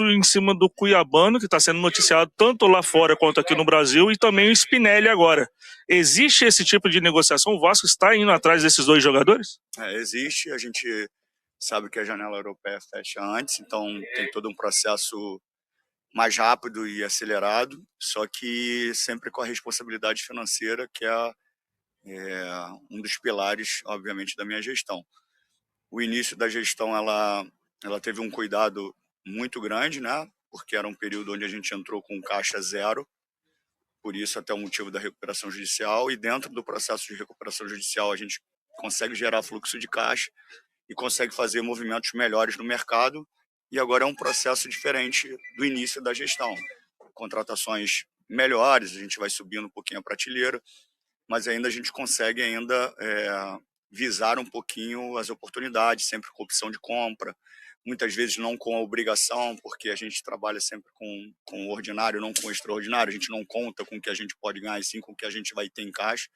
muito em cima do Cuiabano, que está sendo noticiado tanto lá fora quanto aqui no Brasil, e também o Spinelli agora. Existe esse tipo de negociação? O Vasco está indo atrás desses dois jogadores? Existe, a gente sabe que a janela europeia fecha antes, então tem todo um processo mais rápido e acelerado, só que sempre com a responsabilidade financeira, que um dos pilares, obviamente, da minha gestão. O início da gestão, ela teve um cuidado muito grande, né? Porque era um período onde a gente entrou com caixa zero, por isso até o motivo da recuperação judicial, e dentro do processo de recuperação judicial a gente consegue gerar fluxo de caixa e consegue fazer movimentos melhores no mercado, e agora é um processo diferente do início da gestão. Contratações melhores, a gente vai subindo um pouquinho a prateleira, mas ainda a gente consegue visar um pouquinho as oportunidades, sempre com opção de compra, muitas vezes não com a obrigação, porque a gente trabalha sempre com o ordinário, não com o extraordinário, a gente não conta com o que a gente pode ganhar, e sim com o que a gente vai ter em caixa,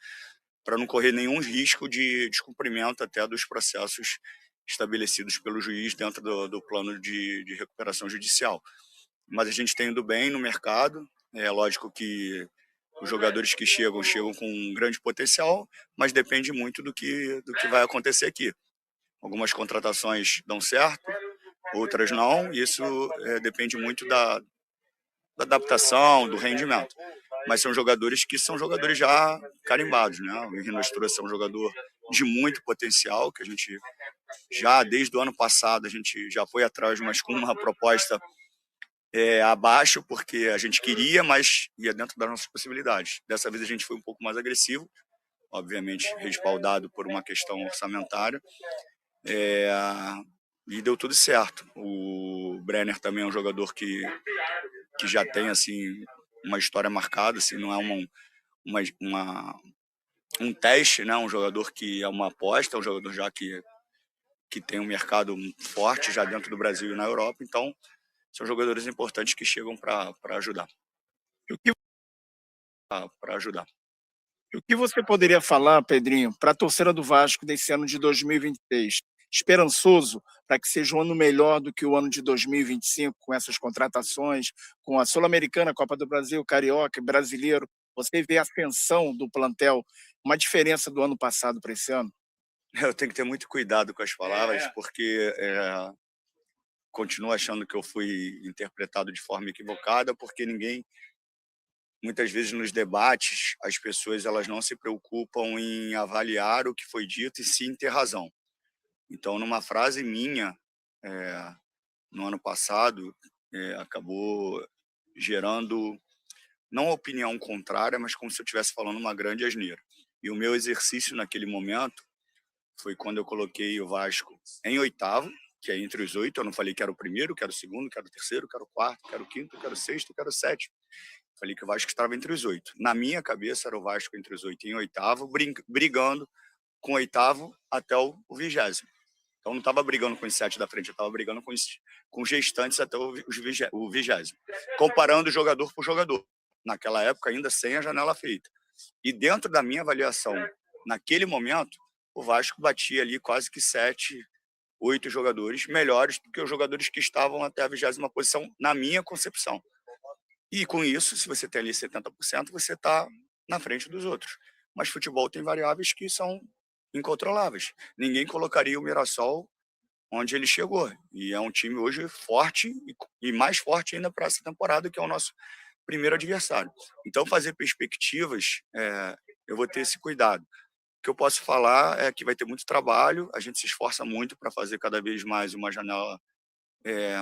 para não correr nenhum risco de descumprimento até dos processos estabelecidos pelo juiz dentro do plano de recuperação judicial. Mas a gente tem ido bem no mercado, é lógico que os jogadores que chegam com um grande potencial, mas depende muito do que vai acontecer aqui. Algumas contratações dão certo, outras não, isso depende muito da adaptação, do rendimento. Mas são jogadores que são jogadores já carimbados, né? O Henrique Nostroza é um jogador de muito potencial, que a gente já, desde o ano passado, a gente já foi atrás, mas com uma proposta abaixo, porque a gente queria, mas ia dentro das nossas possibilidades. Dessa vez a gente foi um pouco mais agressivo, obviamente respaldado por uma questão orçamentária, e deu tudo certo. O Brenner também é um jogador que já tem assim uma história marcada, assim, não é um teste, né? Um jogador que é uma aposta, um jogador já que tem um mercado forte já dentro do Brasil e na Europa, então são jogadores importantes que chegam para ajudar. E o que, Para ajudar. e o que você poderia falar, Pedrinho, para a torcida do Vasco desse ano de 2023? Esperançoso para que seja um ano melhor do que o ano de 2025, com essas contratações, com a Sul-Americana, Copa do Brasil, Carioca, Brasileiro. Você vê a ascensão do plantel, uma diferença do ano passado para esse ano? Eu tenho que ter muito cuidado com as palavras, porque continuo achando que eu fui interpretado de forma equivocada, porque muitas vezes nos debates, as pessoas elas não se preocupam em avaliar o que foi dito e sim ter razão. Então, numa frase minha, no ano passado, acabou gerando não a opinião contrária, mas como se eu estivesse falando uma grande asneira. E o meu exercício naquele momento foi quando eu coloquei o Vasco em oitavo, que é entre os 8. Eu não falei que era o primeiro, que era o segundo, que era o terceiro, que era o quarto, que era o quinto, que era o sexto, que era o sétimo. Falei que o Vasco estava entre os 8. Na minha cabeça era o Vasco entre os 8 em oitavo, brigando com o oitavo até o 20º. Então não estava brigando com os 7 da frente, eu estava brigando com os gestantes até o 20º. Comparando jogador por jogador. Naquela época ainda sem a janela feita. E dentro da minha avaliação, naquele momento, o Vasco batia ali quase que 7, 8 jogadores melhores do que os jogadores que estavam até a 20ª posição, na minha concepção. E com isso, se você tem ali 70%, você está na frente dos outros. Mas futebol tem variáveis que são incontroláveis. Ninguém colocaria o Mirassol onde ele chegou. E é um time hoje forte e mais forte ainda para essa temporada, que é o nosso primeiro adversário. Então, fazer perspectivas, eu vou ter esse cuidado. O que eu posso falar é que vai ter muito trabalho, a gente se esforça muito para fazer cada vez mais uma janela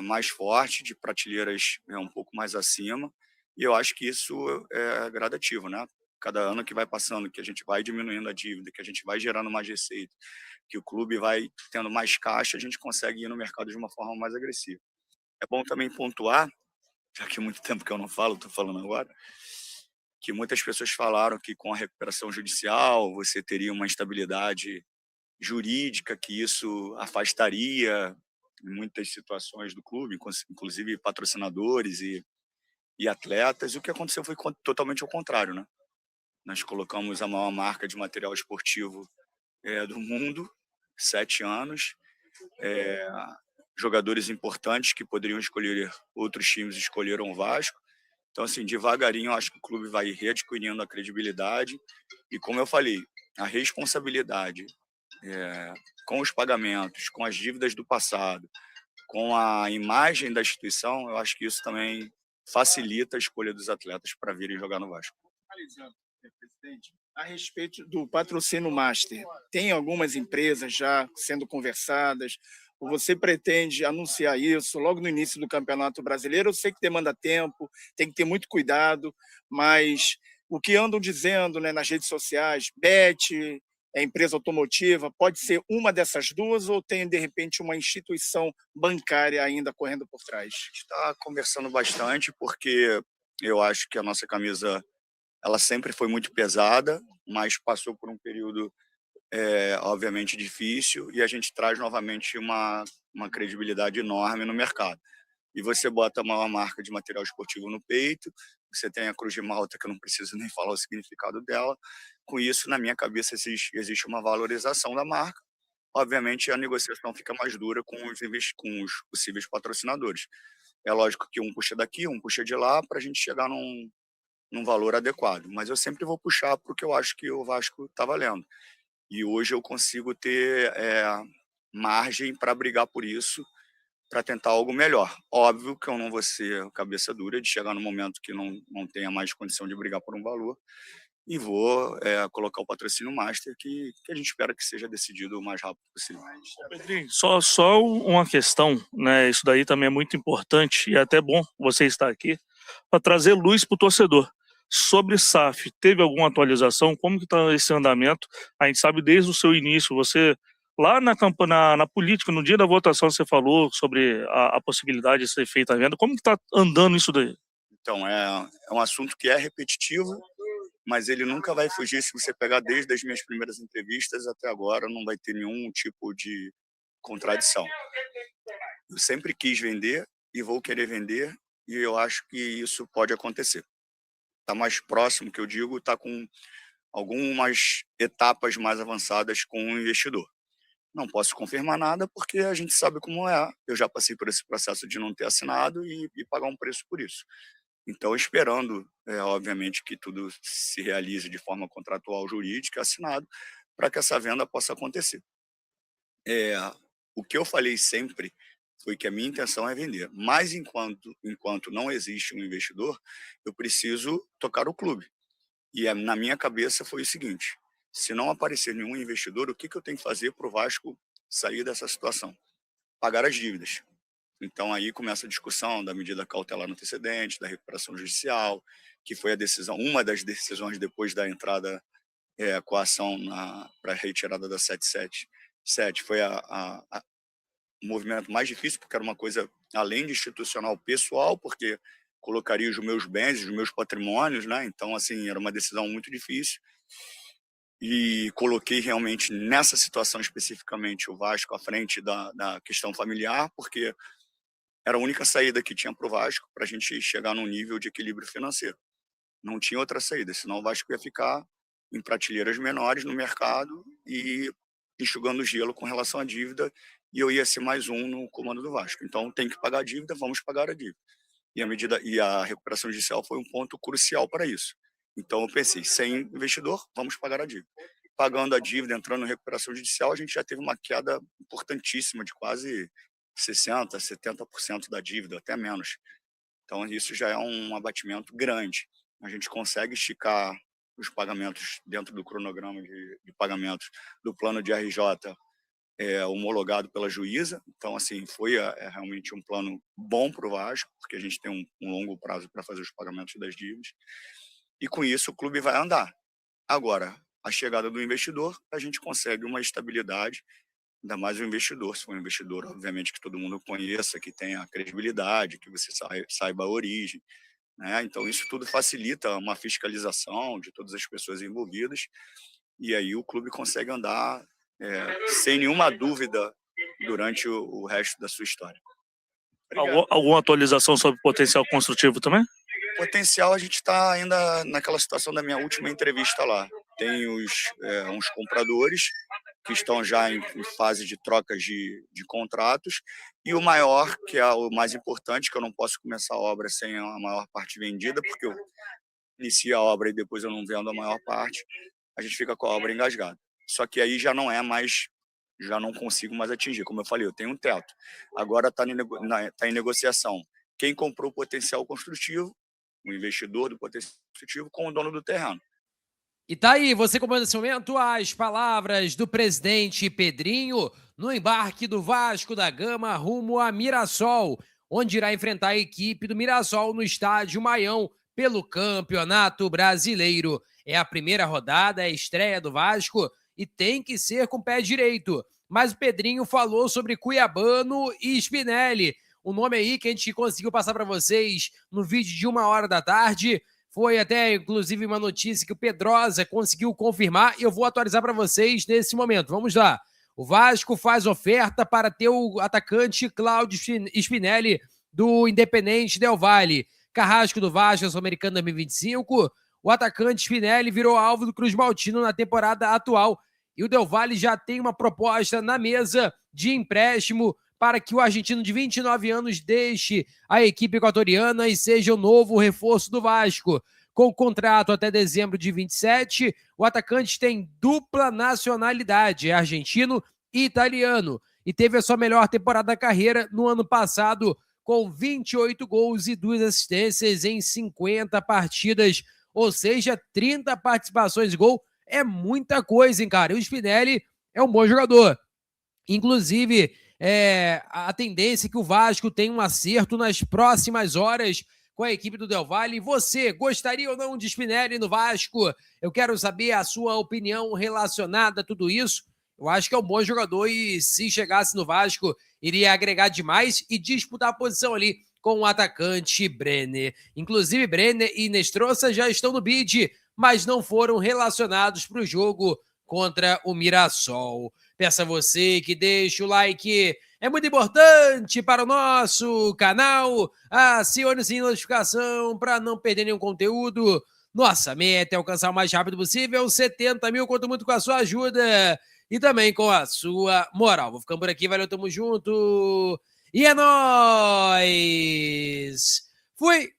mais forte, de prateleiras um pouco mais acima, e eu acho que isso é gradativo, né? Cada ano que vai passando, que a gente vai diminuindo a dívida, que a gente vai gerando mais receita, que o clube vai tendo mais caixa, a gente consegue ir no mercado de uma forma mais agressiva. É bom também pontuar, já que há muito tempo que eu não falo, estou falando agora, que muitas pessoas falaram que com a recuperação judicial você teria uma instabilidade jurídica, que isso afastaria em muitas situações do clube, inclusive patrocinadores e atletas. E o que aconteceu foi totalmente ao contrário, né? Nós colocamos a maior marca de material esportivo do mundo, 7 anos, jogadores importantes que poderiam escolher outros times escolheram o Vasco. Então, assim, devagarinho, eu acho que o clube vai readquirindo a credibilidade e, como eu falei, a responsabilidade com os pagamentos, com as dívidas do passado, com a imagem da instituição, eu acho que isso também facilita a escolha dos atletas para virem jogar no Vasco. Finalizando, presidente, a respeito do patrocínio Master, tem algumas empresas já sendo conversadas? Ou você pretende anunciar isso logo no início do Campeonato Brasileiro? Eu sei que demanda tempo, tem que ter muito cuidado, mas o que andam dizendo, né, nas redes sociais, Bet, empresa automotiva, pode ser uma dessas duas ou tem, de repente, uma instituição bancária ainda correndo por trás? A gente está conversando bastante porque eu acho que a nossa camisa ela sempre foi muito pesada, mas passou por um período obviamente difícil e a gente traz novamente uma credibilidade enorme no mercado. E você bota uma marca de material esportivo no peito, você tem a Cruz de Malta, que eu não preciso nem falar o significado dela. Com isso, na minha cabeça, existe uma valorização da marca. Obviamente, a negociação fica mais dura com os possíveis patrocinadores. É lógico que um puxa daqui, um puxa de lá, para a gente chegar num valor adequado. Mas eu sempre vou puxar porque eu acho que o Vasco está valendo. E hoje eu consigo ter margem para brigar por isso, para tentar algo melhor. Óbvio que eu não vou ser cabeça dura de chegar no momento que não tenha mais condição de brigar por um valor e vou colocar o patrocínio Master, que a gente espera que seja decidido o mais rápido possível. Pedrinho, só uma questão, né? Isso daí também é muito importante e é até bom você estar aqui para trazer luz para o torcedor. Sobre SAF, teve alguma atualização? Como que está esse andamento? A gente sabe desde o seu início, você lá na política, no dia da votação, você falou sobre a possibilidade de ser feita a venda. Como que está andando isso daí? Então, é um assunto que é repetitivo, mas ele nunca vai fugir. Se você pegar desde as minhas primeiras entrevistas até agora, não vai ter nenhum tipo de contradição. Eu sempre quis vender e vou querer vender, e eu acho que isso pode acontecer. Está mais próximo, que eu digo, está com algumas etapas mais avançadas com o investidor. Não posso confirmar nada porque a gente sabe como é. Eu já passei por esse processo de não ter assinado e pagar um preço por isso. Então, esperando, obviamente, que tudo se realize de forma contratual, jurídica, assinado, para que essa venda possa acontecer. O que eu falei sempre foi que a minha intenção é vender. Mas enquanto não existe um investidor, eu preciso tocar o clube. E na minha cabeça foi o seguinte: se não aparecer nenhum investidor, o que eu tenho que fazer para o Vasco sair dessa situação? Pagar as dívidas. Então aí começa a discussão da medida cautelar no antecedente, da recuperação judicial, que foi uma das decisões depois da entrada com a ação para a retirada da 777. Foi o movimento mais difícil, porque era uma coisa além de institucional, pessoal, porque colocaria os meus bens, os meus patrimônios, né? Então, assim, era uma decisão muito difícil. E coloquei realmente nessa situação especificamente o Vasco à frente da questão familiar, porque era a única saída que tinha para o Vasco para a gente chegar num nível de equilíbrio financeiro. Não tinha outra saída, senão o Vasco ia ficar em prateleiras menores no mercado e enxugando gelo com relação à dívida, e eu ia ser mais um no comando do Vasco. Então tem que pagar a dívida, vamos pagar a dívida. E a recuperação judicial foi um ponto crucial para isso. Então eu pensei, sem investidor, vamos pagar a dívida. Pagando a dívida, entrando em recuperação judicial, a gente já teve uma queda importantíssima de quase 60%, 70% da dívida, até menos. Então isso já é um abatimento grande. A gente consegue esticar os pagamentos dentro do cronograma de pagamentos do plano de RJ homologado pela juíza. Então, assim, foi realmente um plano bom para o Vasco, porque a gente tem um longo prazo para fazer os pagamentos das dívidas. E com isso o clube vai andar. Agora, a chegada do investidor, a gente consegue uma estabilidade, ainda mais o investidor. Se for um investidor, obviamente, que todo mundo conheça, que tenha credibilidade, que você saiba a origem, né? Então, isso tudo facilita uma fiscalização de todas as pessoas envolvidas, e aí o clube consegue andar sem nenhuma dúvida durante o resto da sua história. Alguma atualização sobre potencial construtivo também? Potencial, a gente está ainda naquela situação da minha última entrevista lá. Tem uns compradores que estão já em fase de trocas de contratos, e o maior, que é o mais importante, que eu não posso começar a obra sem a maior parte vendida, porque eu inicio a obra e depois eu não vendo a maior parte, a gente fica com a obra engasgada. Só que aí já não é mais, já não consigo mais atingir. Como eu falei, eu tenho um teto. Agora está em negociação. Quem comprou o potencial construtivo, o investidor do potencial construtivo, com o dono do terreno. E tá aí, você comanda nesse momento as palavras do presidente Pedrinho no embarque do Vasco da Gama rumo a Mirassol, onde irá enfrentar a equipe do Mirassol no estádio Maião pelo Campeonato Brasileiro. É a primeira rodada, é a estreia do Vasco e tem que ser com o pé direito. Mas o Pedrinho falou sobre Cuiabano e Spinelli, um nome aí que a gente conseguiu passar para vocês no vídeo de 1h da tarde. Foi até, inclusive, uma notícia que o Pedrosa conseguiu confirmar e eu vou atualizar para vocês nesse momento. Vamos lá. O Vasco faz oferta para ter o atacante Cláudio Spinelli do Independente Del Valle. Carrasco do Vasco, Sul-Americano 2025. O atacante Spinelli virou alvo do Cruz Maltino na temporada atual. E o Del Valle já tem uma proposta na mesa de empréstimo para que o argentino de 29 anos deixe a equipe equatoriana e seja o novo reforço do Vasco. Com contrato até dezembro de 27, o atacante tem dupla nacionalidade, é argentino e italiano, e teve a sua melhor temporada da carreira no ano passado, com 28 gols e 2 assistências em 50 partidas, ou seja, 30 participações de gol. É muita coisa, hein, cara? E o Spinelli é um bom jogador. Inclusive, a tendência é que o Vasco tenha um acerto nas próximas horas com a equipe do Del Valle. Você gostaria ou não de Spinelli no Vasco? Eu quero saber a sua opinião relacionada a tudo isso. Eu acho que é um bom jogador e se chegasse no Vasco, iria agregar demais e disputar a posição ali com o atacante Brenner. Inclusive, Brenner e Nestrosa já estão no bid, mas não foram relacionados para o jogo contra o Mirassol. Peço a você que deixe o like, é muito importante para o nosso canal. Acione o sininho de notificação para não perder nenhum conteúdo. Nossa meta é alcançar o mais rápido possível 70 mil, conto muito com a sua ajuda e também com a sua moral. Vou ficando por aqui, valeu, tamo junto e é nóis! Fui!